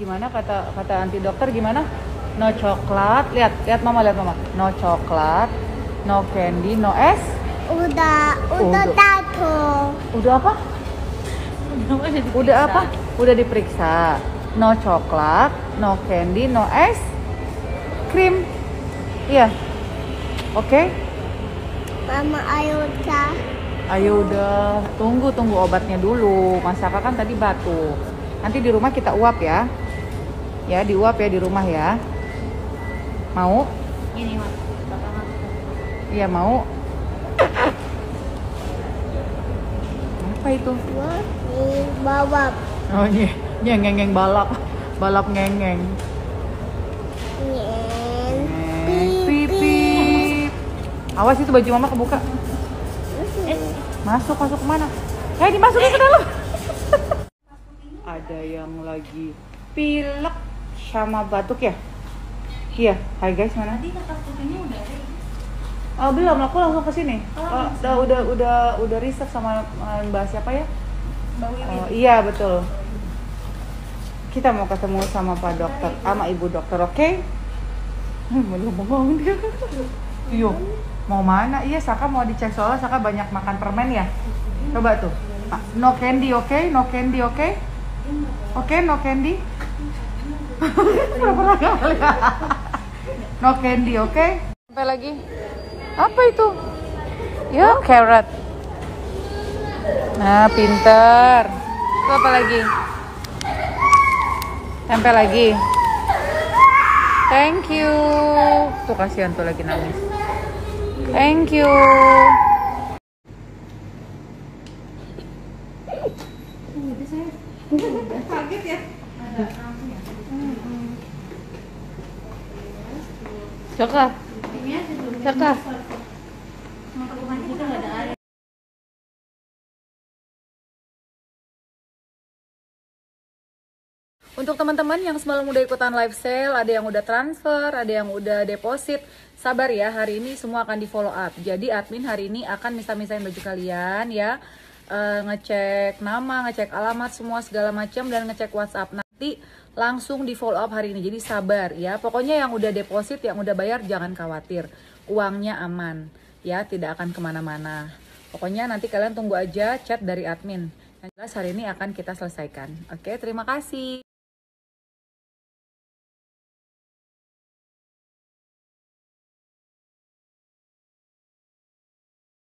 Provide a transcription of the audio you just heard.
Gimana kata anti dokter gimana? No coklat. Lihat mama. No coklat, no candy, no es. Udah tato. Udah apa? Udah apa? Udah diperiksa. No coklat, no candy, no es krim. Iya. Oke. Mama Ayo udah, tunggu obatnya dulu. Mas Saka kan tadi batuk. Nanti di rumah kita uap ya. Ya, diuap ya di rumah ya. Mau? Ini Mak. Iya, mau. Apa itu? Bawa. Oh, ngengeng balap. Balap ngengeng. Pipip. Awas itu baju mama kebuka. Masuk kemana? Dimasukin ke dalam. Ada yang lagi pilek sama batuk ya? Iya, hai guys, mana? Tadi kakak putihnya udah ada. Oh, belum, aku langsung ke sini. Udah riset sama Mbak siapa ya? Mbak Wiwin. Oh, iya, betul. Kita mau ketemu sama Pak Dokter, sama Ibu Dokter, oke? Belum ngomong dia. Yuk, mau mana? Iya, Saka mau dicek soalnya Saka banyak makan permen ya. Coba tuh. No candy, oke? No candy, oke? Oke, no candy. Pernah kali. No candy, oke? Sampai lagi. Apa itu? Ya, carrot. Nah, pinter. Itu apa lagi? Tempel lagi. Thank you. Tuh kasihan tuh lagi nangis. Thank you. Kaget ya? Coklat. Coklat. Untuk teman-teman yang semalam udah ikutan live sale, ada yang udah transfer, ada yang udah deposit, sabar ya, hari ini semua akan di follow up. Jadi admin hari ini akan misah-misahin baju kalian ya, ngecek nama, ngecek alamat, semua segala macam, dan ngecek WhatsApp. Nanti langsung di follow up hari ini, jadi sabar ya. Pokoknya yang udah deposit, yang udah bayar jangan khawatir, uangnya aman ya, tidak akan kemana-mana. Pokoknya nanti kalian tunggu aja chat dari admin. Yang jelas hari ini akan kita selesaikan. Oke, terima kasih.